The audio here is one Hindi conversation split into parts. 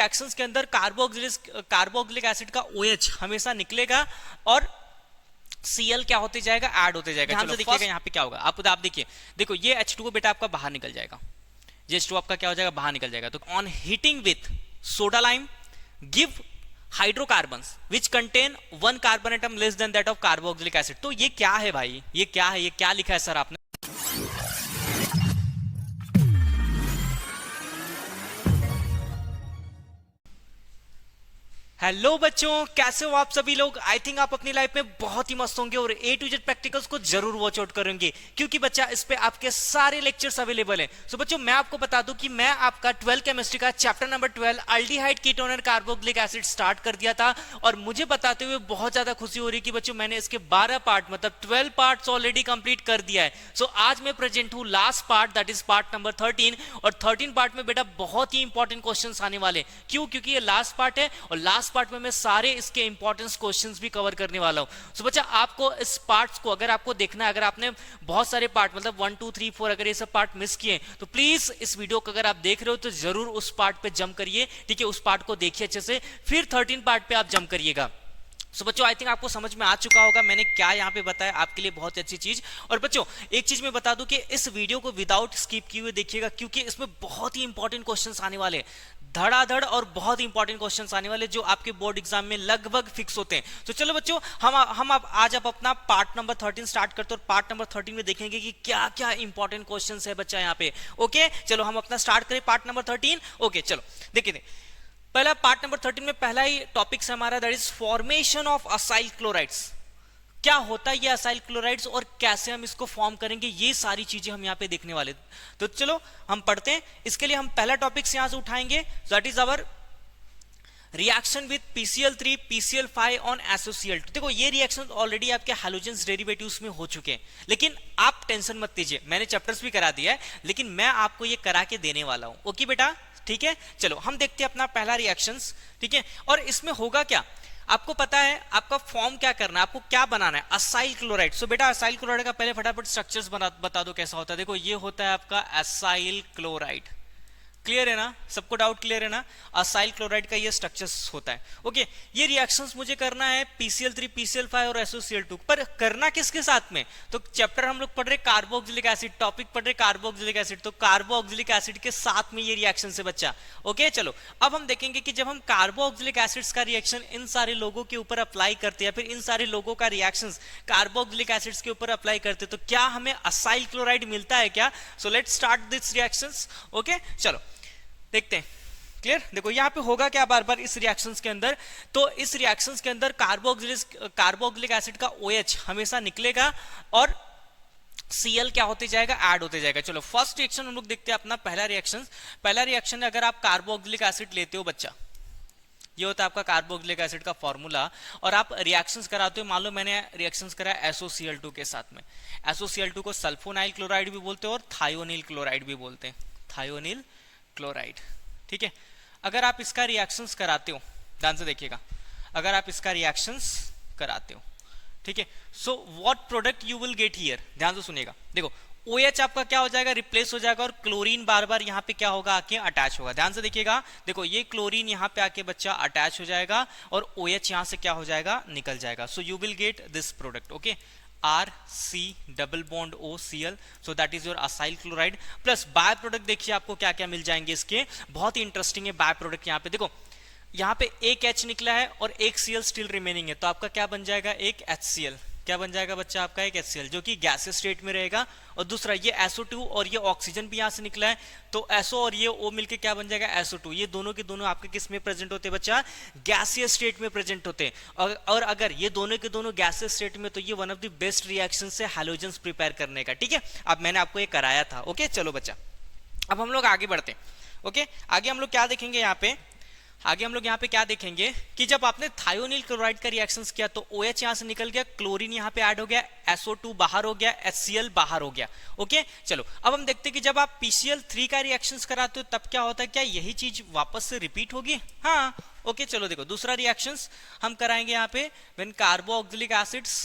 रिएक्शंस के अंदर कार्बोक्सिलिक एसिड का OH हमेशा निकलेगा और Cl क्या होते जाएगा, ऐड होते जाएगा। ध्यान से देखिएगा यहाँ पे क्या होगा, आप देखिए, देखो ये H2O बेटा आपका बाहर निकल जाएगा, ये H2O आपका क्या हो जाएगा, बाहर निकल जाएगा। तो on heating with soda lime give hydrocarbons which contain 1 carbon atom less than that of carboxylic acid. तो ये क्या है भाई, ये क्या है, ये क्या लिखा है सर आपने? हेलो बच्चों, कैसे हो आप सभी लोग? आई थिंक आप अपनी लाइफ में बहुत ही मस्त होंगे और A to Z प्रैक्टिकल्स को जरूर वॉच आउट करेंगे, क्योंकि बच्चा इस पे आपके सारे लेक्चर्स अवेलेबल हैं। सो बच्चों, मैं आपको बता दूं कि मैं आपका 12 केमिस्ट्री का चैप्टर नंबर 12 अल्डिहाइड कीटोन और कार्बोक्सिलिक एसिड स्टार्ट कर दिया था, और मुझे बताते हुए बहुत ज्यादा खुशी हो रही कि बच्चों मैंने इसके 12 पार्ट मतलब 12 पार्ट्स ऑलरेडी कंप्लीट कर दिया है। सो आज मैं प्रेजेंट हूं last part, that is part number 13, और 13 पार्ट में बेटा बहुत ही इंपॉर्टेंट क्वेश्चंस आने वाले। क्यों? क्योंकि ये लास्ट पार्ट है और लास्ट पार्ट में मैं सारे इसके इंपॉर्टेंट क्वेश्चंस भी कवर करने वाला हूं। सो बच्चा, आपको इस पार्ट्स को अगर आपको देखना है, अगर आपने बहुत सारे पार्ट मतलब 1 2 3 4 अगर ये सब पार्ट मिस किए, तो प्लीज इस वीडियो को अगर आप देख रहे हो तो जरूर उस पार्ट पे जंप करिए, ठीक है? उस पार्ट को देखिए अच्छे से, फिर 13 पार्ट पे आप जंप करिएगा। सो बच्चों, आई थिंक आपको समझ में आ चुका होगा मैंने क्या यहाँ पे बताया, आपके लिए बहुत अच्छी चीज। और बच्चों, एक चीज मैं बता दूं कि इस वीडियो को विदाउट स्किप किए हुए देखिएगा, क्योंकि इसमें बहुत ही इंपॉर्टेंट क्वेश्चंस आने वाले, धड़ाधड़ और बहुत ही इंपॉर्टेंट क्वेश्चंस आने वाले, जो आपके बोर्ड एग्जाम में लगभग फिक्स होते हैं। तो चलो बच्चों, हम आज आप अपना पार्ट नंबर 13 स्टार्ट करते हैं, और पार्ट नंबर 13 में देखेंगे कि क्या क्या इंपॉर्टेंट क्वेश्चंस है बच्चा यहाँ पे। ओके, चलो हम अपना स्टार्ट करें पार्ट नंबर 13। ओके चलो देखिए, पहला पार्ट नंबर 13 में पहला ही टॉपिक है हमारा, that is formation of acyl chlorides. क्या होता है ये असाइल क्लोराइड्स और कैसे हम इसको फॉर्म करेंगे, ये सारी चीजें हम यहाँ पे देखने वाले। तो चलो हम पढ़ते हैं। इसके लिए हम पहला टॉपिक यहां से उठाएंगे, that is our reaction with PCl3 PCl5 on SOCl2। देखो ये रिएक्शन ऑलरेडी आपके हैलोजेंस डेरिवेटिव्स में हो चुके हैं, लेकिन आप टेंशन मत लीजिए, मैंने चैप्टर्स भी करा दिया है, लेकिन मैं आपको ये करा के देने वाला हूं। ओके बेटा, ठीक है? चलो हम देखते हैं अपना पहला रिएक्शंस, ठीक है? और इसमें होगा क्या, आपको पता है आपका फॉर्म क्या करना है, आपको क्या बनाना है, असाइल क्लोराइड। सो बेटा असाइल क्लोराइड का पहले फटाफट स्ट्रक्चर्स बता दो कैसा होता है। देखो ये होता है आपका असाइल क्लोराइड, क्लियर है ना? सबको डाउट क्लियर है ना? असाइल क्लोराइड का ये स्ट्रक्चर्स होता है। ओके, ये रिएक्शंस मुझे करना है PCl3 PCl5 और SOCl2, पर करना किसके साथ में? तो चैप्टर हम लोग पढ़ रहे कार्बोक्सिलिक एसिड, टॉपिक पढ़ रहे कार्बोक्सिलिक एसिड, तो कार्बोक्सिलिक एसिड के साथ में ये रिएक्शन से बच्चा। ओके चलो, अब हम देखेंगे कि जब हम कार्बोक्सिलिक एसिड्स का रिएक्शन इन सारे लोगों के ऊपर अप्लाई करते हैं, फिर इन सारे लोगों का रिएक्शन कार्बोक्सिलिक एसिड्स के ऊपर अप्लाई करते हैं, तो क्या हमें असाइल क्लोराइड मिलता है क्या? So let's start this reactions. Okay चलो देखते हैं, क्लियर? देखो यहाँ पे होगा क्या बार बार इस रिएक्शंस के अंदर, तो इस रिएक्शंस के अंदर कार्बोक्सिलिक एसिड का OH हमेशा निकलेगा और Cl क्या होते जाएगा, ऐड होते जाएगा। चलो फर्स्ट रिएक्शन हम लोग देखते हैं अपना पहला रिएक्शन। पहला रिएक्शन है, अगर आप कार्बोक्सिलिक एसिड लेते हो बच्चा, ये होता है आपका कार्बोक्सिलिक एसिड का फॉर्मूला, और आप रिएक्शंस कराते हो, मान लो मैंने रिएक्शंस कराया SOCl2 के साथ में। SOCl2 को सल्फोनाइल क्लोराइड भी बोलते हैं और थायोनिल क्लोराइड भी बोलते हैं, थायोनिल क्लोराइड, ठीक है? अगर आप इसका रिएक्शंस कराते हो, ध्यान से देखिएगा, अगर आप इसका रिएक्शंस कराते हो, ठीक है, so what product you will get here, ध्यान से सुनिएगा। देखो OH आपका क्या हो जाएगा, रिप्लेस हो जाएगा, और क्लोरीन बार बार यहाँ पे क्या होगा, आके अटैच होगा। ध्यान से देखिएगा, देखो ये क्लोरीन यहाँ पे आके बच्चा अटैच हो जाएगा और OH यहाँ से क्या हो जाएगा, निकल जाएगा। So you will get this product, okay, RC double bond OCl, so that is your acyl chloride. Plus by product देखिए आपको क्या क्या मिल जाएंगे इसके, बहुत ही इंटरेस्टिंग है बाय प्रोडक्ट। यहाँ पे देखो, यहाँ पे एक H निकला है और एक Cl स्टिल रिमेनिंग है, तो आपका क्या बन जाएगा, एक HCl। क्या बन जाएगा बच्चा आपका, एक HCl, जो कि गैसियस स्टेट में रहेगा। और दूसरा ये SO2 और ये ऑक्सीजन भी यहाँ से निकला है, तो SO और ये O मिलके क्या बन जाएगा, SO2। ये दोनों के दोनों आपके किस में प्रेजेंट होते हैं बच्चा, गैसियस स्टेट में प्रेजेंट होते हैं। और अगर ये दोनों के दोनों गैसियस स्टेट में, तो ये one of the best reaction है हैलोजेंस प्रिपेयर करने का, ठीक है? अब मैंने आपको ये कराया था। ओके चलो बच्चा, अब हम लोग आगे बढ़ते हैं। ओके, आगे हम लोग क्या देखेंगे यहाँ पे, आगे हम लोग यहाँ पे क्या देखेंगे कि जब आपने थायोनिल क्लोराइड का रिएक्शंस किया, तो OH यहाँ से निकल गया, क्लोरीन यहाँ पे ऐड हो गया, SO2 बाहर हो गया, HCl बाहर हो गया। ओके चलो, अब हम देखते हैं कि जब आप PCl3 का रिएक्शंस कराते हो तब क्या होता है, क्या यही चीज वापस से रिपीट होगी? हाँ। ओके चलो देखो, दूसरा रिएक्शंस हम कराएंगे यहाँ पे, when carboxylic acids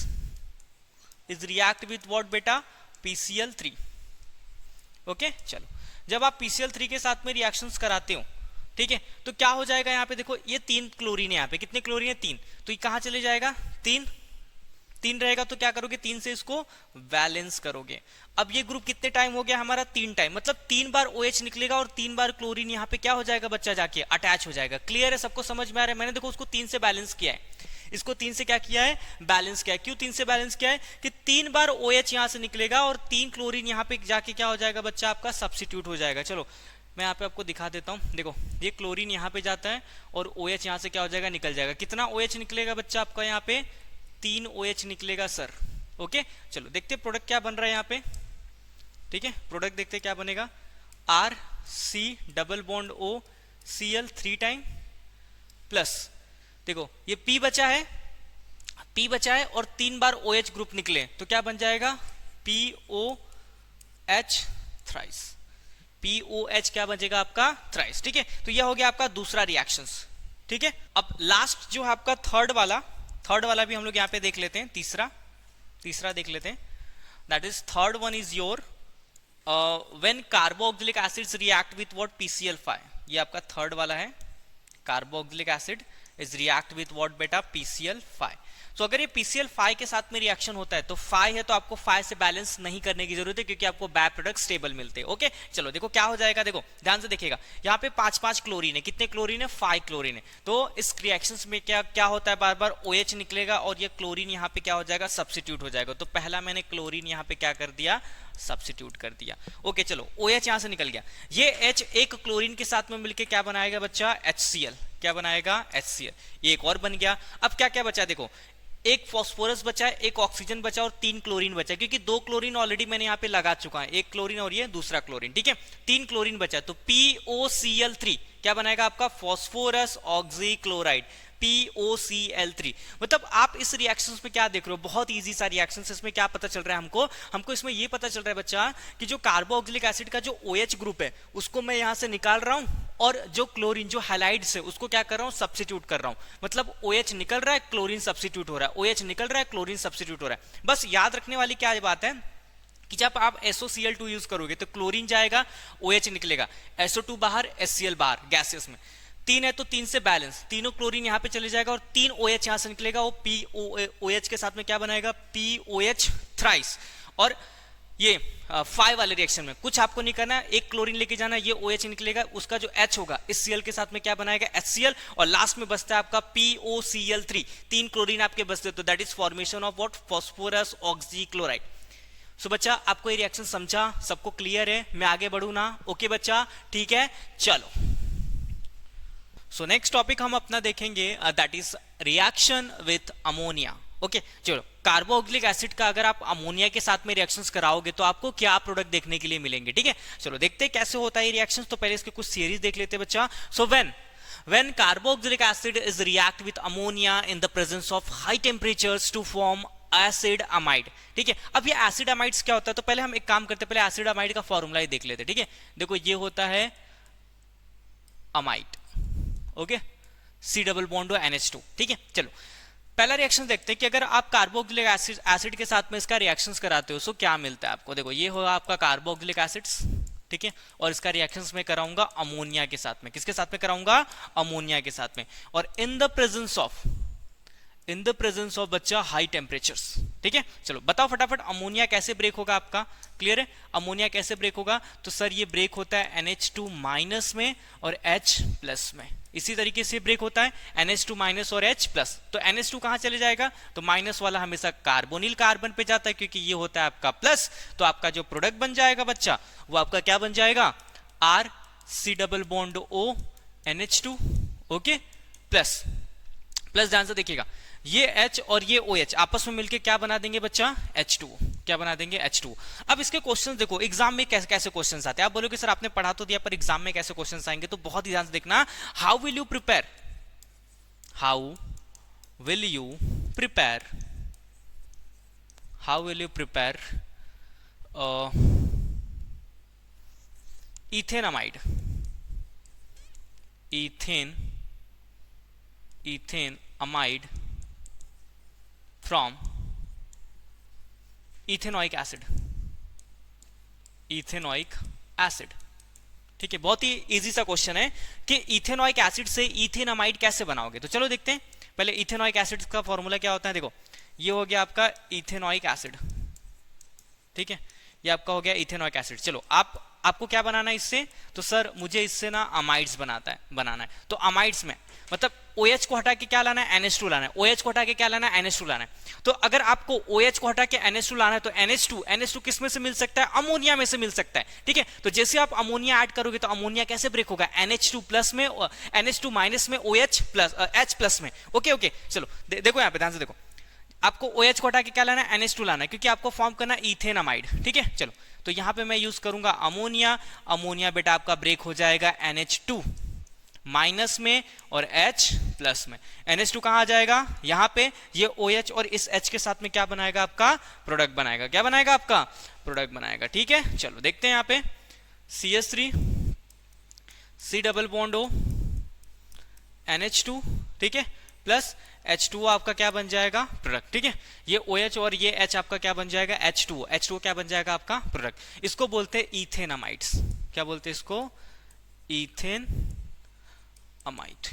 is react with what बेटा, PCl3। ओके चलो, जब आप PCl3 के साथ में रिएक्शंस कराते हो, ठीक है। तो क्या हो जाएगा यहाँ पे, देखो ये 3 क्लोरीन है, यहाँ पे कितने क्लोरीन है 3, तो ये कहाँ चले जाएगा 3 3 रहेगा, तो क्या करोगे 3 से इसको बैलेंस करोगे। अब ये ग्रुप कितने टाइम हो गया हमारा 3 टाइम, मतलब 3 बार OH निकलेगा और 3 बार क्लोरीन यहाँ पे क्या हो जाएगा बच्चा जाके अटैच हो जाएगा। क्लियर है, सबको समझ में आ रहा है। मैंने देखो उसको 3 से बैलेंस किया है, इसको 3 से क्या किया है बैलेंस किया है। क्यों 3 से बैलेंस किया है कि 3 बार OH यहाँ से निकलेगा और 3 क्लोरीन यहाँ पे जाके क्या हो जाएगा बच्चा आपका सब्स्टिट्यूट हो जाएगा। चलो मैं यहाँ पे आपको दिखा देता हूँ, देखो ये क्लोरीन यहाँ पे जाता है और OH यहाँ से क्या हो जाएगा निकल जाएगा। कितना OH निकलेगा बच्चा आपका यहाँ पे 3 OH निकलेगा सर। ओके चलो देखते प्रोडक्ट क्या बन रहा है यहाँ पे, ठीक है प्रोडक्ट देखते क्या बनेगा, RC double bond O Cl 3 time plus देखो ये P बचा है, P बचा है और 3 बार OH ग्रुप निकले तो क्या बन जाएगा POH थ्राइस, POH क्या बचेगा आपका थ्राइस। ठीक है तो यह हो गया आपका दूसरा रिएक्शंस। ठीक है अब लास्ट जो है आपका थर्ड वाला भी हम लोग यहाँ पे देख लेते हैं, तीसरा देख लेते हैं। That is third one is your when carboxylic acids react with what PCl5, ये आपका थर्ड वाला है। Carboxylic acid is react with what बेटा PCl5। तो अगर ये PCl5 के साथ में रिएक्शन होता है तो 5 है तो आपको 5 से बैलेंस नहीं करने की जरूरत है क्योंकि आपको बाय प्रोडक्ट स्टेबल मिलते हैं। ओके चलो देखो क्या हो जाएगा, देखो ध्यान से देखिएगा यहाँ पे 5 क्लोरीन है, कितने क्लोरीन है 5 क्लोरीन है। तो इस रिएक्शंस में क्या होता है बार बार OH निकलेगा और ये क्लोरीन यहाँ पे क्या हो जाएगा सब्स्टिट्यूट हो जाएगा। तो पहला मैंने क्लोरीन यहाँ पे क्या कर दिया सब्स्टिट्यूट कर दिया। ओके चलो OH यहाँ से निकल गया, ये H एक क्लोरीन के साथ में मिलके क्या बनाएगा बच्चा HCl, क्या बनाएगा HCl, ये एक और बन गया। अब क्या क्या बचा देखो, एक फास्फोरस बचा है, एक ऑक्सीजन बचा और 3 क्लोरीन बचा है, क्योंकि 2 क्लोरीन ऑलरेडी मैंने यहाँ पे लगा चुका है, एक क्लोरीन और ये दूसरा क्लोरीन। ठीक है 3 क्लोरीन बचा तो POCl3 क्या बनाएगा आपका फास्फोरस ऑक्सी क्लोराइड, POCl3। मतलब आप इस रिएक्शंस में क्या देख रहे हो, बहुत इजी सा रिएक्शंस। इसमें क्या पता चल रहा है हमको इसमें ये पता चल रहा है बच्चा कि जो कार्बोक्सिलिक एसिड का जो OH ग्रुप है उसको मैं यहां से निकाल रहा हूं और जो क्लोरीन जो हैलाइड्स है उसको क्या कर रहा हूं सब्स्टिट्यूट कर रहा हूं। मतलब OH निकल रहा है क्लोरीन सब्स्टिट्यूट हो रहा है, OH निकल रहा है क्लोरीन सब्स्टिट्यूट हो रहा है। बस याद रखने वाली क्या बात है कि जब आप SOCl2 यूज करोगे तो क्लोरीन जाएगा OH निकलेगा, SO2 बाहर HCl बाहर गैसेस में, 3 है तो 3 से बैलेंस, तीनों क्लोरीन यहाँ पे चले जाएगा और 3 OH यहाँ से निकलेगा, वो POH के साथ में क्या बनाएगा POH थ्राइस। और ये 5 वाले रिएक्शन में कुछ आपको नहीं करना है, एक क्लोरीन लेके जाना, ये OH निकलेगा, उसका जो H होगा इस Cl के साथ में क्या बनाएगा HCl और लास्ट में बचता है आपका POCl3, 3 क्लोरीन आपके बचते तो that is formation of what phosphorus oxychloride. So बच्चा आपको ये रिएक्शन समझा, सबको क्लियर है, मैं आगे बढ़ू ना? ओके बच्चा ठीक है चलो। सो नेक्स्ट टॉपिक हम अपना देखेंगे that is reaction with ammonia. Okay चलो कार्बोक्सिलिक एसिड का अगर आप अमोनिया के साथ में रिएक्शंस कराओगे तो आपको क्या प्रोडक्ट देखने के लिए मिलेंगे। ठीक है चलो देखते हैं कैसे होता है ये रिएक्शंस। तो पहले इसके कुछ सीरीज देख लेते हैं बच्चा। सो when carboxylic acid is react with ammonia in the presence of high temperatures to form acid amide. ठीक है अब ये एसिड अमाइड्स क्या होता है, तो पहले हम एक काम करते हैं, पहले एसिड अमाइड का फॉर्मूला ही देख लेते हैं। ठीक है देखो ये होता है amide, okay C double bond NH2। ठीक है चलो पहला रिएक्शन देखते हैं कि अगर आप कार्बोक्सिलिक एसिड के साथ में इसका रिएक्शंस कराते हो तो क्या मिलता है आपको। देखो ये होगा आपका कार्बोक्सिलिक एसिड्स, ठीक है और इसका रिएक्शंस मैं कराऊंगा अमोनिया के साथ में, किसके साथ में कराऊंगा अमोनिया के साथ में, और इन द प्रेजेंस ऑफ बच्चा हाई टेम्परेचर्स। ठीक है चलो बताओ फटाफट अमोनिया कैसे ब्रेक होगा आपका, क्लियर है अमोनिया कैसे ब्रेक होगा। तो सर ये ब्रेक होता है NH2 माइनस में और H प्लस में, इसी तरीके से ब्रेक होता है NH2 माइनस और H प्लस। तो NH2 कहां चले जाएगा, तो माइनस वाला हमेशा कार्बोनिल कार्बन पे जाता है क्योंकि ये होता है आपका प्लस, तो आपका जो प्रोडक्ट बन जाएगा बच्चा वो आपका क्या बन जाएगा RC double bond O NH2 okay plus ध्यान से देखिएगा ये H और ये OH आपस में मिलके क्या बना देंगे बच्चा H2, क्या बना देंगे H2। अब इसके क्वेश्चंस देखो एग्जाम में कैसे कैसे क्वेश्चंस आते हैं। आप बोलोगे सर आपने पढ़ा तो दिया पर एग्जाम में कैसे क्वेश्चंस आएंगे, तो बहुत ही ध्यान से देखना। How will you prepare ethanamide, ethane amide from ethanoic acid, ठीक है, बहुत ही इजी सा क्वेश्चन है कि इथेनॉइक एसिड से इथेनामाइड कैसे बनाओगे। तो चलो देखते हैं। पहले इथेनॉइक एसिड का फॉर्मूला क्या होता है, देखो ये हो गया आपका इथेनॉइक एसिड, ठीक है, ये आपका हो गया इथेनॉइक एसिड। चलो आपको क्या बनाना है इससे, तो सर मुझे इससे ना अमाइड्स बनाना है। तो अमाइड्स में मतलब OH को हटा के क्या लाना है, NH2 लाना है। OH को हटा के क्या लाना है, NH2 लाना है। तो अगर आपको OH को हटा के NH2 लाना है तो NH2 किस में से मिल सकता है, अमोनिया में से मिल सकता है, ठीक है। तो जैसे आप अमोनिया ऐड करोगे तो अमोनिया कैसे ब्रेक होगा, NH2 प्लस में, NH2 माइनस में, OH प्लस H प्लस में। ओके, चलो देखो यहाँ पे ध्यान से देखो, आपको OH को हटा के क्या लाना है, NH2 लाना है, क्योंकि आपको फॉर्म करना है इथेनामाइड, ठीक है। चलो तो यहाँ पे मैं यूज करूंगा अमोनिया बेटा आपका ब्रेक हो जाएगा NH2 माइनस में और H प्लस में। NH2 कहां आ जाएगा, यहाँ पे ये OH और इस H के साथ में क्या बनाएगा, आपका प्रोडक्ट बनाएगा। क्या बनाएगा, आपका प्रोडक्ट बनाएगा, ठीक है। चलो देखते हैं यहाँ पे CH3 C double bond O NH2, ठीक है, प्लस H2O आपका क्या बन जाएगा, प्रोडक्ट, ठीक है। ये OH और ये H आपका क्या बन जाएगा, H2O क्या बन जाएगा आपका प्रोडक्ट। इसको बोलते हैं इथेनामाइड्स। क्या बोलते हैं इसको, इथेन अमाइड,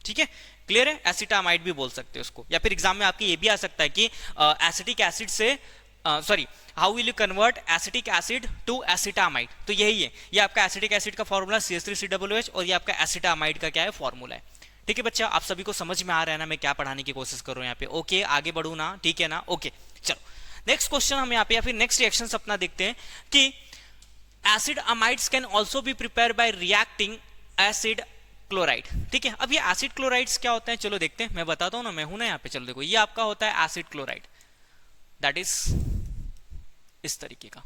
ठीक है, क्लियर है। एसिटामाइड भी बोल सकते हो उसको, या फिर एग्जाम में आपके ये भी आ सकता है कि एसिटिक एसिड से how will you convert acetic acid to acetamide. तो यही है, ये आपका एसिटिक एसिड का फॉर्मूला CH3COOH और ये आपका एसिटामाइड का क्या है, फॉर्मूला है, ठीक है बच्चा। आप सभी को समझ में आ रहा है ना मैं क्या पढ़ाने की कोशिश कर रहा हूं यहाँ पे। ओके, आगे बढ़ू ना, ठीक है ना। ओके चलो नेक्स्ट क्वेश्चन हम यहाँ पे या फिर नेक्स्ट रिएक्शन अपना देखते हैं कि acid amides can also be prepare by reacting acid chloride, ठीक है। अब ये एसिड क्लोराइड्स क्या होते हैं, चलो देखते हैं, मैं बताता हूं ना, मैं हूं ना यहाँ पे। चलो देखो, ये आपका होता है एसिड क्लोराइड, दैट इज इस तरीके का,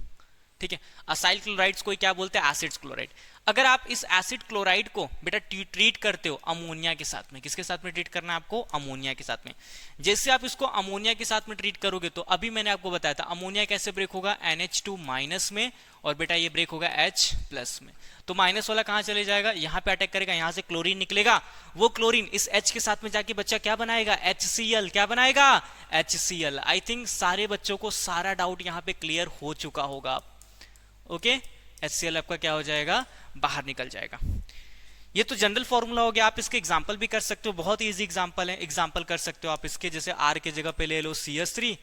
ठीक है। असाइल क्लोराइड्स को क्या बोलते हैं, एसिड क्लोराइड। अगर आप इस एसिड क्लोराइड को बेटा ट्रीट करते हो अमोनिया के साथ में, किसके साथ में ट्रीट करना है आपको, अमोनिया के साथ में। जैसे आप इसको अमोनिया के साथ में ट्रीट करोगे तो अभी मैंने आपको बताया था अमोनिया कैसे ब्रेक होगा, NH2 माइनस में, और बेटा ये ब्रेक होगा H प्लस में। तो माइनस वाला कहां चले जाएगा, यहां पे अटैक करेगा, यहां से क्लोरीन निकलेगा, वो क्लोरीन इस H के साथ में जाके बच्चा क्या बनाएगा, HCl। क्या बनाएगा, HCl। आई थिंक सारे बच्चों को सारा डाउट यहां पे क्लियर हो चुका होगा। ओके, HCl आपका क्या हो जाएगा, बाहर निकल जाएगा। ये तो जनरल फॉर्मूला हो गया। आप इसके एग्जांपल भी कर सकते हो, बहुत इजी एग्जांपल है, एग्जांपल कर सकते हो आप इसके। जैसे R के जगह पे ले लो CH3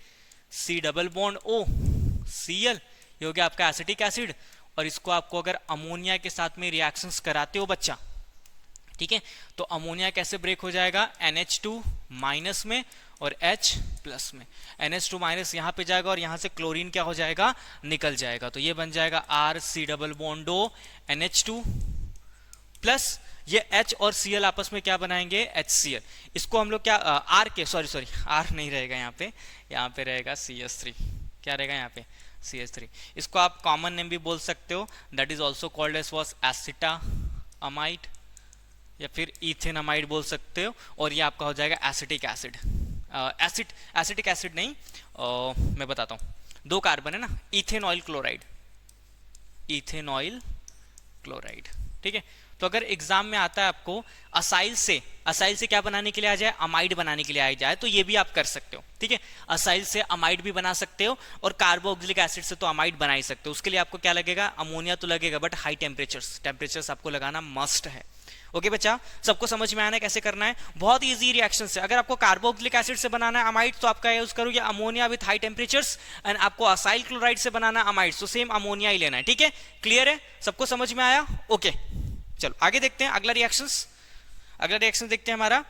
C double bond O Cl, ये हो गया आपका एसिटिक एसिड। और इसको आपको अगर अमोनिया के साथ में रिएक्शंस कराते हो बच्चा, ठीक है, तो अमोनिया कैसे ब्रेक हो जाएगा, NH2 माइनस में और H प्लस में। NH2 माइनस यहाँ पे जाएगा और यहाँ से क्लोरीन क्या हो जाएगा, निकल जाएगा। तो ये बन जाएगा R C double bond O NH2 plus ये H और Cl आपस में क्या बनाएंगे, HCl। इसको हम लोग क्या R नहीं रहेगा यहाँ पे रहेगा CH3। क्या रहेगा यहाँ पे, CH3। इसको आप कॉमन नेम भी बोल सकते हो, that is also called as was acetamide या फिर इथेनामाइड बोल सकते हो। और ये आपका हो जाएगा एसिटिक एसिड। एसिटिक एसिड नहीं, मैं बताता हूँ, 2 कार्बन है ना, इथेनॉइल क्लोराइड, ठीक है। तो अगर एग्जाम में आता है आपको असाइल से क्या बनाने के लिए आ जाए, अमाइड बनाने के लिए आ जाए, तो ये भी आप कर सकते हो, ठीक है। असाइल से अमाइड भी बना सकते हो और कार्बोक्सिलिक एसिड से तो अमाइड बना ही सकते हो। उसके लिए आपको क्या लगेगा, अमोनिया तो लगेगा, बट हाई टेम्परेचर्स आपको लगाना मस्ट है। ओके बच्चा, सबको समझ में आना है कैसे करना है, बहुत इजी रिएक्शन है। अगर आपको कार्बोक्सिलिक एसिड से बनाना है अमाइड तो आपका यूज करोगे ammonia with high temperatures, and आपको असाइल क्लोराइड से बनाना अमाइड तो सेम अमोनिया ही लेना है, ठीक है। क्लियर है, सबको समझ में आया। ओके चलो आगे देखते हैं अगला रिएक्शन देखते हैं हमारा,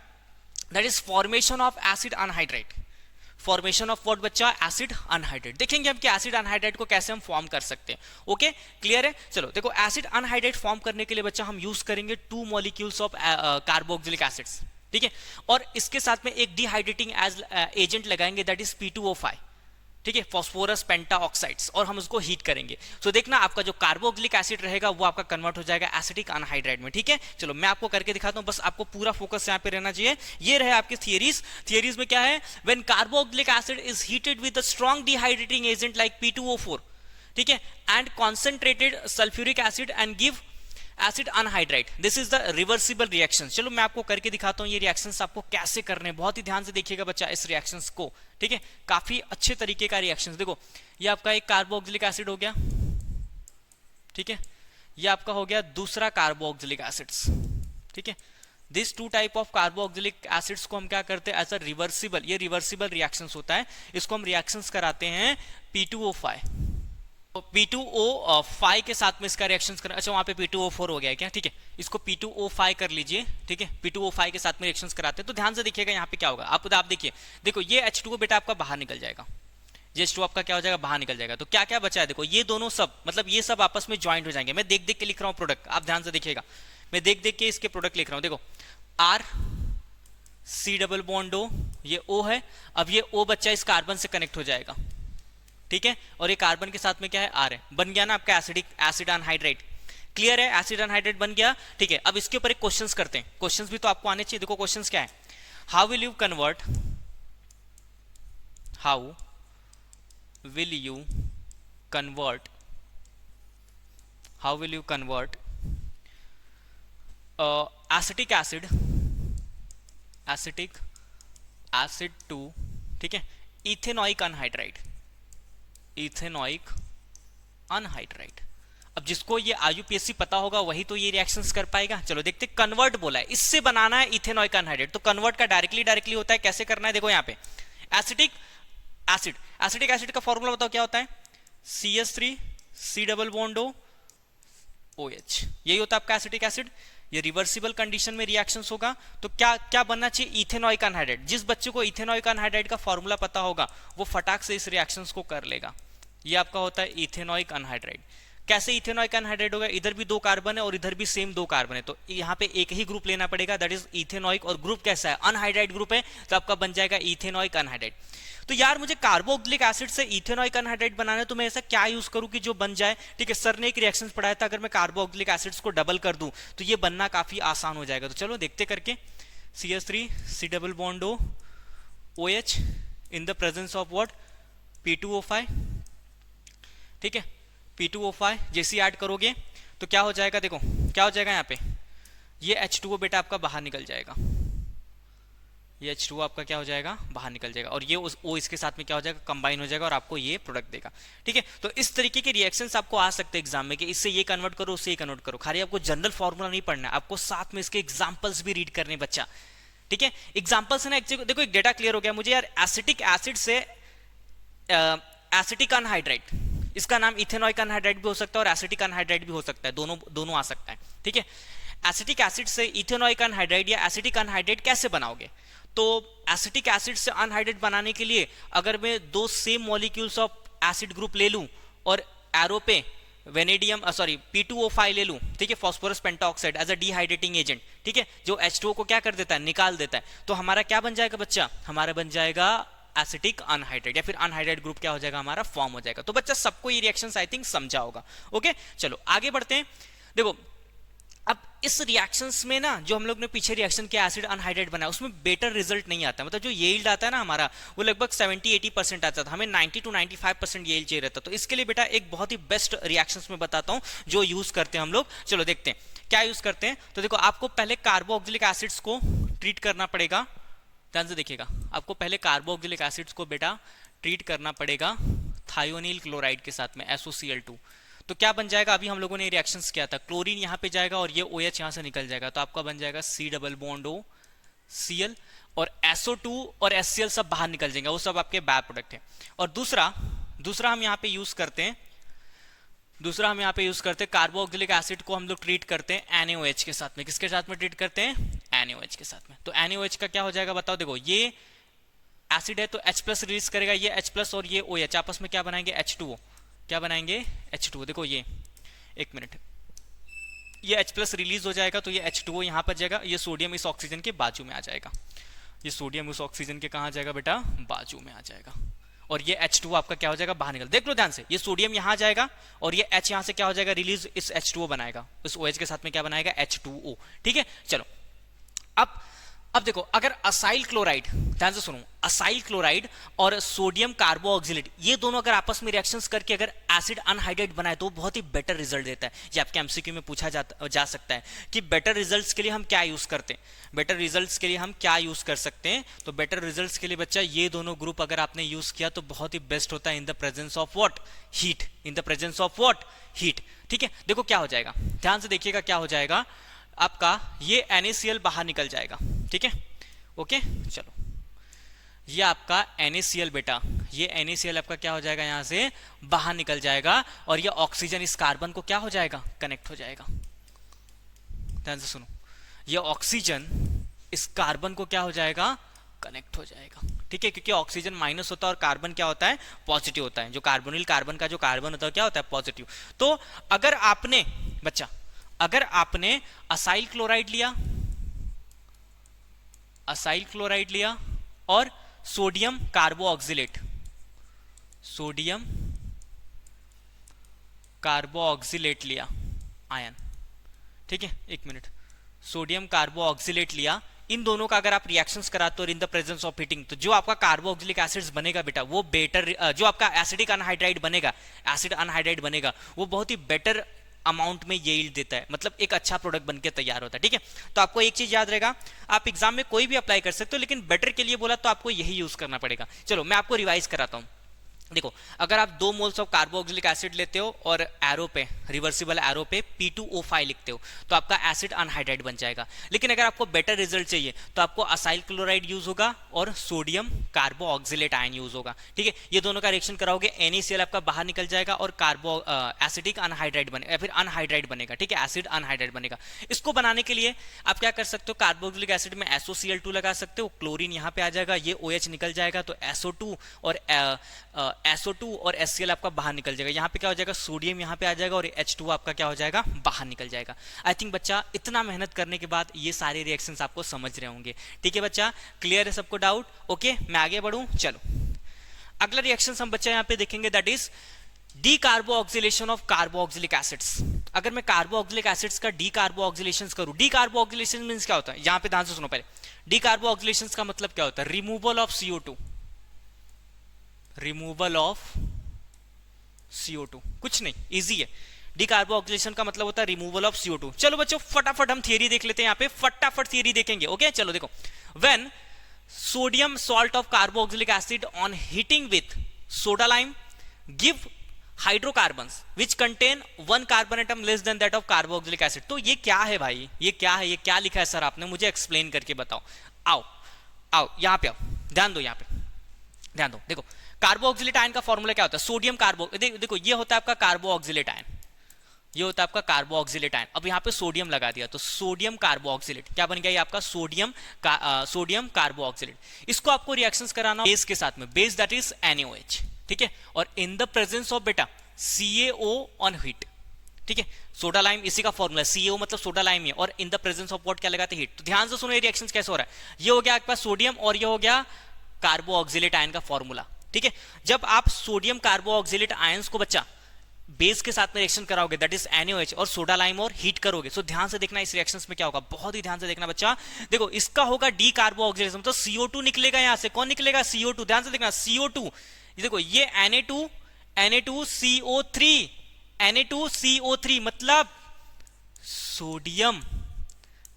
that is formation of acid anhydride. Formation of what बच्चा, एसिड अनहाइड्रेट। देखेंगे हम कि एसिड अनहाइड्रेट को कैसे हम फॉर्म कर सकते हैं। ओके क्लियर है। चलो देखो, एसिड अनहाइड्रेट फॉर्म करने के लिए बच्चा हम यूज करेंगे 2 मॉलिक्यूल्स ऑफ कार्बोक्सिलिक एसिड्स, ठीक है। और इसके साथ में एक डिहाइड्रेटिंग एजेंट लगाएंगे, दैट इज P2O5, ठीक है, फॉस्फोरस पेंटा ऑक्साइड्स, और हम उसको हीट करेंगे। तो देखना आपका जो कार्बोक्सिलिक एसिड रहेगा वो आपका कन्वर्ट हो जाएगा एसिटिक अनहाइड्रेट में, ठीक है। चलो मैं आपको करके दिखाता हूं, बस आपको पूरा फोकस यहाँ पे रहना चाहिए। ये रहे आपके थियरीज में क्या है, when carboxylic acid is heated with a strong dehydrating agent like P2O4, ठीक है, and concentrated sulphuric acid and give acid anhydride, this is the reversible reaction. चलो मैं आपको करके दिखाता हूं ये रिएक्शंस आपको कैसे करने हैं, बहुत ही ध्यान से देखिएगा बच्चा इस रिएक्शंस को, ठीक है। काफी अच्छे तरीके का रिएक्शंस। देखो ये आपका एक कार्बोक्सिलिक एसिड हो गया, ठीक है, ये आपका हो गया दूसरा कार्बोक्सिलिक एसिड्स, ठीक है। This two type of carboxylic acids को हम क्या करते हैं, एज अ रिवर्सिबल, ये रिवर्सिबल रिएक्शंस होता है, इसको हम रिएक्शंस कराते हैं P2O5। तो P2O5 के साथ में इसका रिएक्शन कर, अच्छा वहां पे P2O4 हो गया है क्या, ठीक है, इसको P2O5 कर लीजिए, ठीक है, P2O5 के साथ में रिएक्शंस कराते हैं। तो ध्यान से देखिएगा यहाँ पे क्या होगा, आप देखिए, देखो ये H2O बेटा आपका बाहर निकल जाएगा, ये H2O आपका क्या हो जाएगा, बाहर निकल जाएगा। तो क्या क्या बचा है, देखो ये दोनों सब, मतलब ये सब आपस में ज्वाइंट हो जाएंगे। मैं देख देख के लिख रहा हूँ प्रोडक्ट, आप ध्यान से देखिएगा, मैं देख देख के इसके प्रोडक्ट लिख रहा हूँ। देखो R C double bond O, ये O है, अब ये O बच्चा इस कार्बन से कनेक्ट हो जाएगा, ठीक है, और ये कार्बन के साथ में क्या है, R है, बन गया ना आपका एसिड अनहाइड्रेट। क्लियर है, एसिड अनहाइड्रेट बन गया, ठीक है। अब इसके ऊपर एक क्वेश्चंस करते हैं, क्वेश्चंस भी तो आपको आने चाहिए। देखो क्वेश्चंस क्या है, how will you convert acetic acid to, ठीक है, इथेनॉइक अनहाइड्राइड। अब जिसको ये IUPAC पता होगा वही तो ये रिएक्शंस कर पाएगा। चलो देखते, कन्वर्ट बोला है, इससे बनाना है इथेनॉइक अनहाइड्राइड। तो कन्वर्ट का डायरेक्टली होता है, कैसे करना है, देखो यहाँ पे एसिटिक एसिड का फॉर्मूला बताओ क्या होता है, CH3 C double bond O OH, यही होता है आपका एसिटिक एसिड। ये रिवर्सिबल कंडीशन में रिएक्शंस होगा, तो क्या क्या बनना चाहिए, इथेनॉइक अनहाइड्राइड। जिस बच्चे को इथेनॉइक अनहाइड्राइड का फॉर्मूला पता होगा वो फटाक से इस रिएक्शंस को कर लेगा। ये आपका होता है इथेनॉइक अनहाइड्राइड। कैसे इथेनॉइक अनहाइड्राइड होगा, इधर भी 2 कार्बन है और इधर भी सेम 2 कार्बन है, तो यहाँ पे एक ही ग्रुप लेना पड़ेगा, दैट इज इथेनॉइक, और ग्रुप कैसा है, अनहाइड्राइड ग्रुप है, तो आपका बन जाएगा इथेनॉइक अनहाइड्राइड। तो यार मुझे कार्बोक्सिलिक एसिड से इथेनॉइक अनहाइड्राइड बनाना है, तो मैं ऐसा क्या यूज करूं कि जो बन जाए, ठीक है। सर ने एक रिएक्शन पढ़ाया था, अगर मैं कार्बोक्सिलिक एसिड्स को डबल कर दूं तो ये बनना काफी आसान हो जाएगा। तो चलो देखते करके, CH3 C double bond O OH in the presence of what, P2O5, ठीक है, P2O5 जैसे ऐड करोगे तो क्या हो जाएगा, देखो क्या हो जाएगा यहाँ पे, ये H2O बेटा आपका बाहर निकल जाएगा, ये H2O आपका क्या हो जाएगा, बाहर निकल जाएगा, और ये O इसके साथ में क्या हो जाएगा, कंबाइन हो जाएगा और आपको ये प्रोडक्ट देगा, ठीक है। तो इस तरीके के रिएक्शंस आपको आ सकते हैं एग्जाम में, कि इससे ये कन्वर्ट करो, उससे ये कन्वर्ट करो। खाली आपको जनरल फॉर्मूला नहीं पढ़ना है, आपको साथ में इसके एग्जांपल्स भी रीड करने बच्चा, ठीक है। एग्जांपल्स है ना, देखो एक डेटा क्लियर हो गया मुझे यार, एसिटिक एसिड से एसिटिक अनहाइड्राइड, इसका नाम इथेनॉइक अनहाइड्राइड भी हो सकता है और एसिटिक अनहाइड्राइड भी हो सकता है, दोनों आ सकता है, ठीक है। एसिटिक एसिड से इथेनॉइक अनहाइड्राइड या एसिटिक अनहाइड्राइड कैसे बनाओगे, तो एसिटिक एसिड से अनहाइड्राइड बनाने के लिए अगर मैं 2 same molecules of acid group ले लूं और एरो पे P2O5 ले लूं, ठीक है, phosphorus pentoxide as a dehydrating agent, ठीक है, जो H2O को क्या कर देता है, निकाल देता है, तो हमारा क्या बन जाएगा बच्चा, हमारा बन जाएगा एसिटिक अनहाइड्राइड, या फिर अनहाइड्राइड ग्रुप क्या हो जाएगा, हमारा फॉर्म हो जाएगा। तो बच्चा सबको ये रिएक्शंस आई थिंक समझा होगा। ओके चलो आगे बढ़ते हैं। देखो अब इस रिएक्शंस में ना, जो हम लोग ने पीछे रिएक्शन किया एसिड अनहाइड्राइड बनाया, उसमें बेटर रिजल्ट नहीं आता, मतलब जो यील्ड आता है ना हमारा, वो लगभग 70-80% आता था, हमें 90 to 95% यील्ड चाहिए रहता। तो इसके लिए बेटा एक बहुत ही बेस्ट रिएक्शंस में बताता हूं जो यूज करते हैं हम लोग। चलो देखते हैं क्या यूज करते हैं। तो देखो आपको पहले कार्बोक्सिलिक एसिड्स को ट्रीट करना पड़ेगा, ध्यान से देखिएगा, आपको पहले कार्बोक्सिलिक एसिड्स को बेटा ट्रीट करना पड़ेगा थायोनिल क्लोराइड के साथ में, SOCl2। तो क्या बन जाएगा, अभी हम लोगों ने रिएक्शंस किया था, क्लोरीन यहाँ पे जाएगा और ये OH यहाँ से निकल जाएगा, तो आपका बन जाएगा C double bond O Cl, और SO2 और HCl सब बाहर निकल जाएंगे, वो सब आपके बाय प्रोडक्ट है। और दूसरा हम यहाँ पे यूज करते हैं, कार्बोक्सिलिक एसिड को हम लोग ट्रीट करते हैं NaOH के साथ में। किसके साथ में ट्रीट करते हैं, NaOH के साथ में। तो NaOH का क्या हो जाएगा बताओ, देखो ये एसिड है तो H+ रिलीज करेगा, ये H+ और ये OH आपस में क्या बनाएंगे, H2O, क्या बनाएंगे, H2O। देखो ये एक मिनट, ये H+ रिलीज हो जाएगा तो ये H2O यहाँ पर जाएगा, ये सोडियम इस ऑक्सीजन के बाजू में आ जाएगा, ये सोडियम उस ऑक्सीजन के कहाँ जाएगा बेटा, बाजू में आ जाएगा, और ये H2O आपका क्या हो जाएगा, बाहर निकल। देख लो ध्यान से, ये सोडियम यहाँ जाएगा और ये H यहाँ से क्या हो जाएगा, रिलीज इस H2O बनाएगा, इस OH के साथ में क्या बनाएगा, H2O। ठीक है चलो अब अब देखो, अगर असाइल क्लोराइड, ध्यान से सुनो, असाइल क्लोराइड और सोडियम कार्बोऑक्सिलेट ये दोनों अगर आपस में रिएक्शंस करके अगर एसिड अनहाइड्रेट बनाए तो बहुत ही बेटर रिजल्ट देता है। ये आपके एमसीक्यू में पूछा जा सकता है कि बेटर रिजल्ट्स के लिए हम क्या यूज करते हैं, बेटर रिजल्ट्स के लिए हम क्या यूज कर सकते हैं। तो बेटर रिजल्ट्स के लिए बच्चा ये दोनों ग्रुप अगर आपने यूज किया तो बहुत ही बेस्ट होता है in the presence of what, heat, in the presence of what, heat. ठीक है, देखो क्या हो जाएगा, ध्यान से देखिएगा क्या हो जाएगा, आपका ये NaCl बाहर निकल जाएगा। ठीक है, ओके, चलो, ये आपका NaCl बेटा, ये NaCl आपका क्या हो जाएगा, यहां से बाहर निकल जाएगा और ये ऑक्सीजन इस कार्बन को क्या हो जाएगा, कनेक्ट हो जाएगा। ध्यान से सुनो, ये ऑक्सीजन इस कार्बन को क्या हो जाएगा, कनेक्ट हो जाएगा। ठीक है, क्योंकि ऑक्सीजन माइनस होता है और कार्बन क्या होता है, पॉजिटिव होता है। जो कार्बोनिल कार्बन का जो कार्बन होता है क्या होता है, पॉजिटिव। तो अगर आपने बच्चा, अगर आपने असाइल क्लोराइड लिया, असाइल क्लोराइड लिया और सोडियम कार्बोऑक्सिलेट, सोडियम कार्बोऑक्सिलेट लिया आयन, ठीक है, एक मिनट, सोडियम कार्बोऑक्सिलेट लिया, इन दोनों का अगर आप रिएक्शंस कराते हो in the presence of heating, तो जो आपका कार्बोऑक्सिलिक एसिड्स बनेगा बेटा वो बेटर, जो आपका एसिडिक अनहाइड्राइड बनेगा, एसिड अनहाइड्राइड बनेगा, वो बहुत ही बेटर अमाउंट में यील्ड देता है, मतलब एक अच्छा प्रोडक्ट बनके तैयार होता है। ठीक है, तो आपको एक चीज याद रहेगा, आप एग्जाम में कोई भी अप्लाई कर सकते हो, लेकिन बेटर के लिए बोला तो आपको यही यूज करना पड़ेगा। चलो मैं आपको रिवाइज कराता हूं। देखो, अगर आप 2 मोल्स ऑफ कार्बोक्सिलिक एसिड लेते हो और एरो पे, रिवर्सिबल एरो पे P2O5 लिखते हो तो आपका एसिड अनहाइड्राइड बन जाएगा। लेकिन अगर आपको बेटर रिजल्ट चाहिए तो आपको असाइल क्लोराइड यूज होगा और सोडियम कार्बोऑक्सिलेट आयन यूज होगा। ठीक है, ये दोनों का रिएक्शन कराओगे, NaCl आपका बाहर निकल जाएगा और एसिडिक अनहाइड्राइड बनेगा, फिर अनहाइड्राइड बनेगा। ठीक है, एसिड अनहाइड्राइड बनेगा। इसको बनाने के लिए आप क्या कर सकते हो, कार्बोक्सिलिक एसिड में SOCl2 लगा सकते हो, क्लोरीन यहाँ पे आ जाएगा, ये OH निकल जाएगा तो SO2 और SO2 और HCl आपका बाहर निकल जाएगा। यहाँ पे क्या हो जाएगा, सोडियम यहाँ पे आ जाएगा और H2 आपका क्या हो जाएगा, बाहर निकल जाएगा। आई थिंक बच्चा इतना मेहनत करने के बाद ये सारे रिएक्शंस आपको समझ रहे होंगे। ठीक है बच्चा, क्लियर है सबको डाउट? ओके, मैं आगे बढ़ूं, चलो अगला रिएक्शन हम बच्चा यहाँ पे देखेंगे, that is decarboxylation of carboxylic acids. अगर मैं कार्बोऑक्सिलिक एसिड्स का डी कार्बोऑक्सिलेशन करूं, डी कार्बोऑक्सिलेशन मींस क्या होता है, यहाँ पे ध्यान से सुनो पहले, डी कार्बोऑक्सिलेशन का मतलब क्या होता है, removal of CO2, removal of CO2, कुछ नहीं, इजी है। डिकार्बोक्सिलेशन का मतलब होता है रिमूवल ऑफ CO2। चलो बच्चों फटाफट हम थियरी देख लेते हैं, यहाँ पे फटाफट थियरी देखेंगे। ओके, चलो देखो, when sodium salt of carboxylic acid on heating with soda lime give hydrocarbons which contain 1 carbon atom less than that of carboxylic acid. तो ये क्या है भाई, ये क्या है, ये क्या लिखा है सर आपने, मुझे एक्सप्लेन करके बताओ। आओ आओ यहाँ पे आओ, ध्यान दो, यहाँ पे ध्यान दो। देखो, कार्बोऑक्सिलेट आयन का फॉर्मूला क्या होता है, सोडियम कार्बो, देखो ये होता है आपका कार्बोऑक्सिलेट आयन, ये होता है आपका कार्बोऑक्सिलेट आयन। अब यहाँ पे सोडियम लगा दिया तो सोडियम कार्बोऑक्सिलेट क्या बन गया, ये आपका सोडियम कार्बोऑक्सिलेट। इसको आपको रिएक्शंस कराना बेस के साथ में, बेस दैट इज NaOH। ठीक है, और इन द प्रेजेंस ऑफ बेटा CaO ऑन हीट। ठीक है, सोडा लाइम इसी का फॉर्मूला, CaO मतलब सोडा लाइम है, और in the presence of what क्या लगाते हैं, हीट। तो ध्यान से सुनो ये रिएक्शंस कैसे हो रहा है, ये हो गया आपके पास सोडियम और ये हो गया कार्बोऑक्सिलेट आयन का फॉर्मूला। ठीक है, जब आप सोडियम कार्बोऑक्सिलेट आयंस को बच्चा बेस के साथ में रिएक्शन कराओगे दैट इज NaOH और सोडा लाइम और हीट करोगे, सो ध्यान से देखना इस रिएक्शंस में क्या होगा, बहुत ही ध्यान से देखना बच्चा। देखो इसका होगा डी कार्बोऑक्सिलेशन, मतलब CO2 निकलेगा, यहां से कौन निकलेगा, CO2। ध्यान से देखना CO2, ये देखो ये Na2CO3, Na2CO3 मतलब सोडियम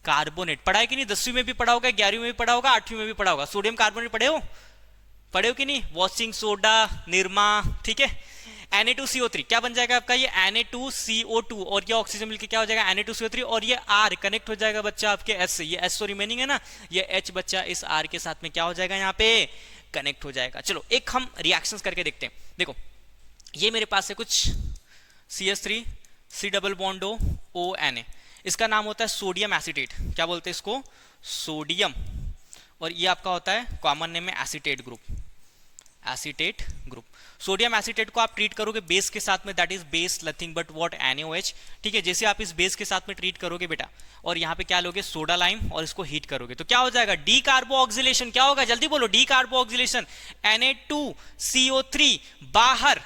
कार्बोनेट। पढ़ा है कि नहीं, 10वीं में भी पढ़ा होगा, 11वीं में भी पढ़ा होगा, 8वीं में भी पढ़ा होगा, सोडियम कार्बोनेट पढ़े हो कि नहीं, वॉशिंग सोडा, निरमा। ठीक है, Na2CO3 क्या बन जाएगा आपका, ये Na2CO2 और ये ऑक्सीजन मिलकर क्या हो जाएगा Na2CO3 और ये R कनेक्ट हो जाएगा बच्चा आपके H से, ये H तो रिमेनिंग है ना, ये H बच्चा इस R के साथ में क्या हो जाएगा, यहाँ पे कनेक्ट हो जाएगा। चलो एक हम रिएक्शंस करके देखते हैं। देखो ये मेरे पास है कुछ CH3 C double bond ONA, इसका नाम होता है सोडियम एसीटेट, क्या बोलते हैं इसको, सोडियम, और ये आपका होता है कॉमन नेम में acetate group, acetate group. Sodium acetate को आप ट्रीट करोगे बेस के साथ में, that is base nothing but what NaOH। ठीक है, जैसे आप इस बेस के साथ में ट्रीट करोगे बेटा और यहाँ पे क्या लोगे, सोडा लाइम, और इसको हीट करोगे तो क्या हो जाएगा, डी कार्बोऑक्सिलेशन। क्या होगा, जल्दी बोलो, डी कार्बोऑक्सिलेशन, Na2CO3 बाहर,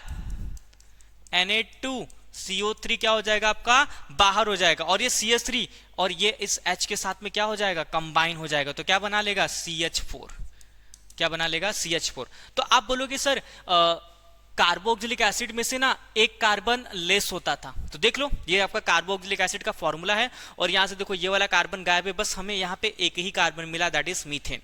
Na2 CO3 क्या हो जाएगा आपका, बाहर हो जाएगा, और ये CH3 और ये इस H के साथ में क्या हो जाएगा, कंबाइन हो जाएगा, तो क्या बना लेगा, CH4। क्या बना लेगा, CH4। तो आप बोलोगे सर कार्बोक्सिलिक एसिड में से ना एक कार्बन लेस होता था, तो देख लो ये आपका कार्बोक्सिलिक एसिड का फॉर्मूला है, और यहां से देखो ये वाला कार्बन गायब है, बस हमें यहाँ पे एक ही कार्बन मिला, दैट इज मीथेन।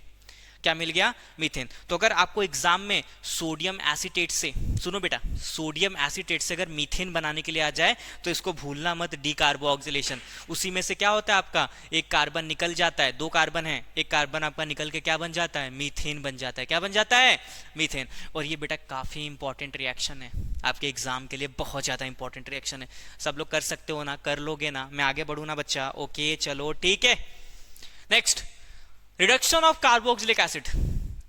क्या मिल गया, मीथेन। तो अगर आपको एग्जाम में सोडियम एसीटेट से, सुनो बेटा, सोडियम एसीटेट से अगर मीथेन बनाने के लिए आ जाए तो इसको भूलना मत, डीकार्बोक्सिलेशन। उसी में से क्या होता है आपका, एक कार्बन निकल जाता है, दो कार्बन है, एक कार्बन आपका निकल के क्या बन जाता है, मीथेन बन जाता है। क्या बन जाता है, मीथेन। और ये बेटा काफी इंपॉर्टेंट रिएक्शन है आपके एग्जाम के लिए, बहुत ज्यादा इंपॉर्टेंट रिएक्शन है। सब लोग कर सकते हो ना, कर लोगे ना, मैं आगे बढ़ू ना बच्चा, ओके चलो ठीक है। Next, reduction of carboxylic acid,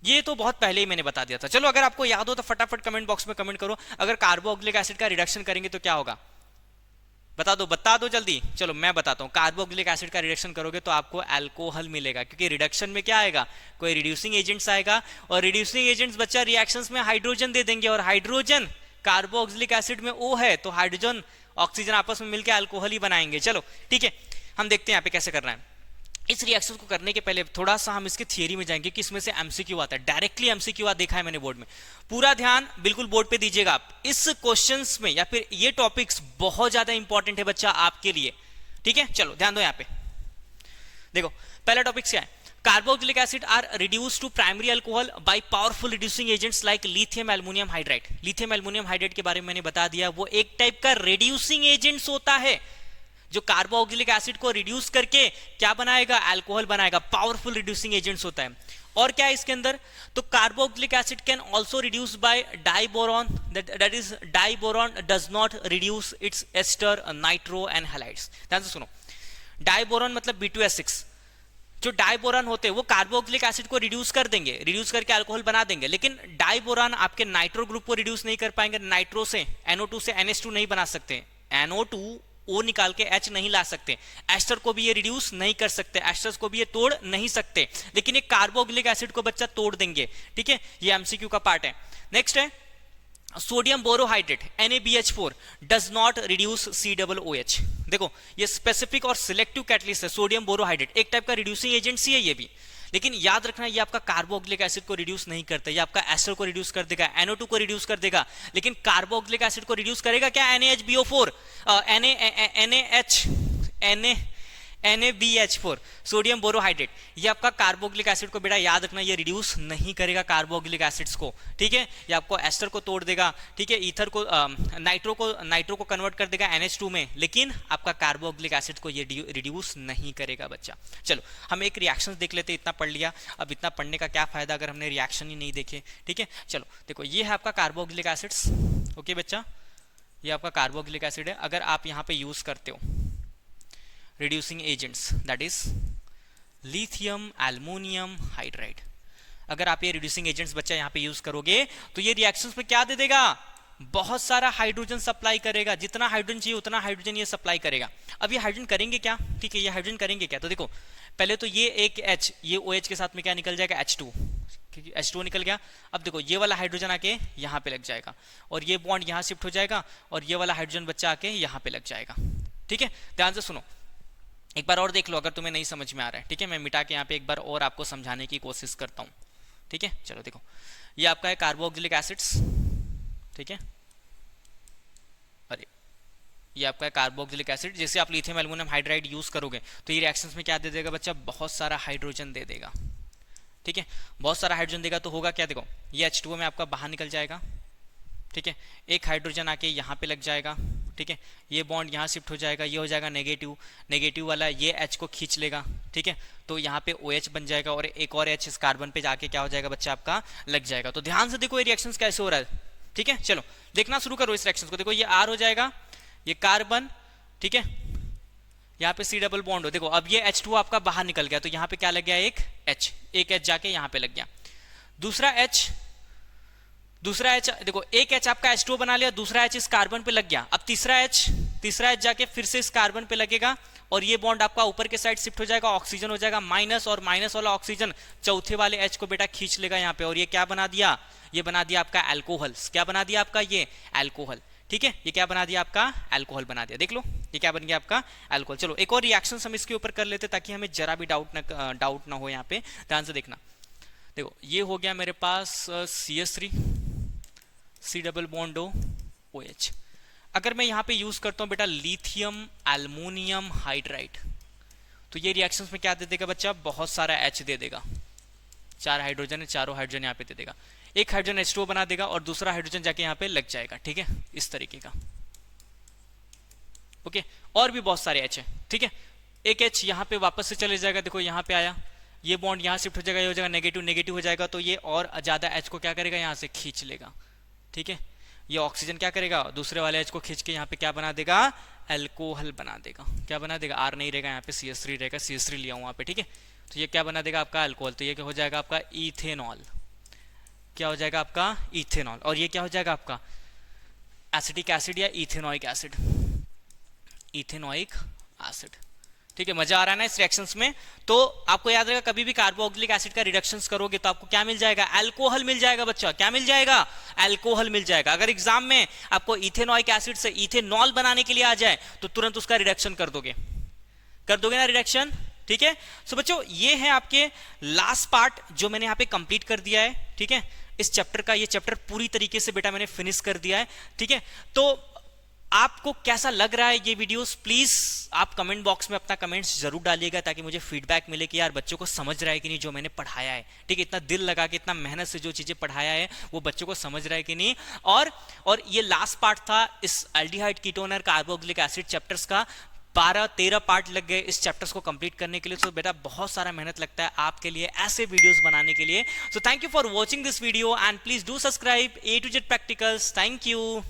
ये तो बहुत पहले ही मैंने बता दिया था। चलो अगर आपको याद हो तो फटाफट कमेंट बॉक्स में कमेंट करो, अगर कार्बोक्सिलिक एसिड का रिडक्शन करेंगे तो क्या होगा, बता दो जल्दी। चलो मैं बताता हूँ, कार्बोक्सिलिक एसिड का रिडक्शन करोगे तो आपको अल्कोहल मिलेगा, क्योंकि रिडक्शन में क्या आएगा, कोई रिड्यूसिंग एजेंट्स आएगा, और रिड्यूसिंग एजेंट्स बच्चा रिएक्शंस में हाइड्रोजन दे देंगे, और हाइड्रोजन कार्बोक्सिलिक एसिड में O है, तो हाइड्रोजन ऑक्सीजन आपस में मिलकर अल्कोहल ही बनाएंगे। चलो ठीक है, हम देखते हैं यहाँ पे कैसे करना है। इस रिएक्शन को करने के पहले थोड़ा सा हम इसके थियरी में जाएंगे कि इसमें से एमसीक्यू आता है, डायरेक्टली एमसीक्यू देखा है मैंने बोर्ड में। पूरा ध्यान बिल्कुल बोर्ड पे दीजिएगा आप, इस क्वेश्चंस में या फिर ये टॉपिक्स बहुत ज्यादा इंपॉर्टेंट है बच्चा आपके लिए, ठीक है। चलो ध्यान दो यहाँ पे, देखो पहला टॉपिक क्या है, carboxylic acid are reduced to primary alcohol by powerful reducing agents like lithium aluminium hydride. Lithium aluminium hydride के बारे में मैंने बता दिया, वो एक टाइप का रिड्यूसिंग एजेंट्स होता है जो कार्बोक्सिलिक एसिड को रिड्यूस करके क्या बनाएगा, अल्कोहल बनाएगा, पावरफुल रिड्यूसिंग एजेंट्स होता है। और क्या है इसके अंदर, तो carboxylic acid can also reduce by diborane, that is diborane does not reduce its ester nitro and halides. ध्यान से सुनो, डाइबोरॉन मतलब B2S6, जो डाइबोरॉन होते हैं वो कार्बोक्सिलिक एसिड को रिड्यूस कर देंगे, रिड्यूस करके अल्कोहल बना देंगे, लेकिन डाइबोरॉन आपके नाइट्रो ग्रुप को रिड्यूस नहीं कर पाएंगे, नाइट्रो से NO2 से NH2 नहीं बना सकते, NO2 O निकाल के H नहीं ला सकते, एस्टर को भी ये रिड्यूस नहीं कर सकते, एस्टर्स को भी ये तोड़ नहीं सकते, लेकिन ये कार्बोक्सिलिक एसिड को बच्चा तोड़ देंगे, ठीक है। ये एमसीक्यू का पार्ट है। नेक्स्ट है sodium borohydrate NaBH4 does not reduce COOH। देखो ये स्पेसिफिक और सिलेक्टिव कैटलिस्ट है, सोडियम बोरोहाइड्रेट एक टाइप का रिड्यूसिंग एजेंट ही है ये भी, लेकिन याद रखना ये आपका कार्बोक्सिलिक एसिड को रिड्यूस नहीं करता, ये आपका एस्टर को रिड्यूस कर देगा, NO2 को रिड्यूस कर देगा, लेकिन कार्बोक्सिलिक एसिड को रिड्यूस करेगा क्या, NaHBO4 NaBH4 सोडियम बोरोहाइड्रेट, ये आपका कार्बोक्सिलिक एसिड को बेटा याद रखना ये रिड्यूस नहीं करेगा कार्बोक्सिलिक एसिड्स को, ठीक है। ये आपको एस्टर को तोड़ देगा, ठीक है, ईथर को नाइट्रो को कन्वर्ट कर देगा NH2 में, लेकिन आपका कार्बोक्सिलिक एसिड को ये रिड्यूस नहीं करेगा बच्चा। चलो हम एक रिएक्शन देख लेते, इतना पढ़ लिया, अब इतना पढ़ने का क्या फायदा अगर हमने रिएक्शन ही नहीं देखे, ठीक है। चलो देखो ये है आपका कार्बोक्सिलिक एसिड्स, ओके बच्चा, ये आपका कार्बोक्सिलिक एसिड है। अगर आप यहाँ पे यूज करते हो reducing agents that is lithium aluminum hydride, अगर आप ये reducing agents बच्चा यहाँ पे यूज करोगे तो ये रिएक्शंस में क्या दे देगा, बहुत सारा हाइड्रोजन सप्लाई करेगा, जितना हाइड्रोजन चाहिए उतना हाइड्रोजन ये सप्लाई करेगा। अब ये हाइड्रोजन करेंगे क्या, ठीक है, ये हाइड्रोजन करेंगे क्या, तो देखो पहले तो ये एक H, ये OH के साथ में क्या निकल जाएगा, H2, क्योंकि H2 निकल गया। अब देखो ये वाला हाइड्रोजन आके यहाँ पे लग जाएगा, और ये बॉन्ड यहाँ शिफ्ट हो जाएगा, और ये वाला हाइड्रोजन बच्चा आके यहाँ पे लग जाएगा, ठीक है। ध्यान से सुनो, एक बार और देख लो अगर तुम्हें नहीं समझ में आ रहा है, ठीक है, मैं मिटा के यहाँ पे एक बार और आपको समझाने की कोशिश करता हूँ, ठीक है। चलो देखो ये आपका है कार्बोक्सिलिक एसिड्स, ठीक है, अरे ये आपका है कार्बोक्सिलिक एसिड। जैसे आप लिथियम एल्युमिनियम हाइड्राइड यूज करोगे तो ये रिएक्शंस में क्या दे देगा बच्चा, बहुत सारा हाइड्रोजन दे देगा, ठीक है, बहुत सारा हाइड्रोजन देगा तो होगा क्या, देखो ये H2O में आपका बाहर निकल जाएगा, ठीक है, एक हाइड्रोजन आके यहाँ पे लग जाएगा, ठीक है, ये बॉन्ड यहाँ शिफ्ट हो जाएगा, ये हो जाएगा नेगेटिव, नेगेटिव वाला ये H को खींच लेगा, ठीक है, तो यहाँ पे OH बन जाएगा, और एक और H इस कार्बन पे जाके क्या हो जाएगा बच्चा आपका लग जाएगा। तो ध्यान से देखो ये रिएक्शंस कैसे हो रहा है, ठीक है। चलो देखना शुरू करो इस रिएक्शंस को, देखो ये R हो जाएगा, ये कार्बन, ठीक है, यहाँ पे C डबल बॉन्ड हो, देखो अब ये H2 आपका बाहर निकल गया, तो यहाँ पे क्या लग गया, एक H जाके यहाँ पे लग गया, दूसरा H, देखो एक H आपका H2O बना लिया, दूसरा H इस कार्बन पे लग गया, अब तीसरा H जाके फिर से इस कार्बन पे लगेगा, और ये बॉन्ड आपका ऊपर के साइड शिफ्ट हो जाएगा, ऑक्सीजन हो जाएगा माइनस, और माइनस वाला ऑक्सीजन चौथे वाले H को बेटा खींच लेगा यहाँ पे, और ये क्या बना दिया, ये बना दिया आपका अल्कोहल, क्या बना दिया आपका ये अल्कोहल, ठीक है, ये क्या बना दिया आपका अल्कोहल बना दिया, देख लो ये क्या बन गया आपका अल्कोहल। चलो एक और रिएक्शन हम इसके ऊपर कर लेते ताकि हमें जरा भी डाउट ना हो। यहाँ पे ध्यान से देखना, देखो ये हो गया मेरे पास CH3 C double bond OH। अगर मैं यहाँ पे यूज करता हूँ बेटा लिथियम एल्युमिनियम हाइड्राइड, तो ये रिएक्शंस में क्या दे देगा बच्चा, बहुत सारा H दे देगा। 4 हाइड्रोजन है, चारों हाइड्रोजन यहाँ पे दे देगा, एक हाइड्रोजन H2O बना देगा और दूसरा हाइड्रोजन जाके यहाँ पे लग जाएगा। ठीक है, इस तरीके का। ओके, और भी बहुत सारे H है। ठीक है, एक H यहाँ पे वापस से चले जाएगा, देखो यहाँ पे आया, ये बॉन्ड यहाँ शिफ्ट हो जाएगा, ये हो जाएगा नेगेटिव नेगेटिव हो जाएगा, तो ये और ज्यादा H को क्या करेगा, यहाँ से खींच लेगा। ठीक है, ये ऑक्सीजन क्या करेगा, दूसरे वाले H को खींच के यहाँ पे क्या बना देगा, अल्कोहल बना देगा। क्या बना देगा, R नहीं रहेगा यहाँ पे, CH3 रहेगा, CH3 लिया हूँ वहाँ पे। ठीक है, तो ये क्या बना देगा आपका अल्कोहल, तो ये क्या हो जाएगा आपका इथेनॉल। क्या हो जाएगा आपका इथेनॉल, और ये क्या हो जाएगा आपका एसिटिक एसिड या इथेनोइक एसिड, इथेनोइक एसिड। ठीक है, मजा आ रहा है ना इस रिएक्शंस में। तो आपको याद रहेगा कभी भी कार्बोक्सिलिक एसिड का रिडक्शंस करोगे तो आपको क्या मिल जाएगा, अल्कोहल मिल जाएगा बच्चा। क्या मिल जाएगा, अल्कोहल मिल जाएगा। अगर एग्जाम में आपको इथेनोइक एसिड से इथेनॉल बनाने के लिए आ जाए तो तुरंत उसका रिडक्शन कर दोगे ना रिडक्शन। ठीक है, सो बच्चों ये है आपके लास्ट पार्ट जो मैंने यहाँ पे कंप्लीट कर दिया है। ठीक है, इस चैप्टर का ये चैप्टर पूरी तरीके से बेटा मैंने फिनिश कर दिया है। ठीक है, तो आपको कैसा लग रहा है ये वीडियोस, प्लीज आप कमेंट बॉक्स में अपना कमेंट्स जरूर डालिएगा ताकि मुझे फीडबैक मिले कि यार बच्चों को समझ रहा है कि नहीं जो मैंने पढ़ाया है। ठीक है, इतना दिल लगा के इतना मेहनत से जो चीजें पढ़ाया है वो बच्चों को समझ रहा है कि नहीं। और ये लास्ट पार्ट था इस एल्डिहाइड कीटोन और कार्बोक्सिलिक एसिड चैप्टर्स का। 12-13 पार्ट लग गए इस चैप्टर्स को कंप्लीट करने के लिए। तो बेटा बहुत सारा मेहनत लगता है आपके लिए ऐसे वीडियोस बनाने के लिए। So thank you for watching this video and please do subscribe A to Z practicals. Thank you.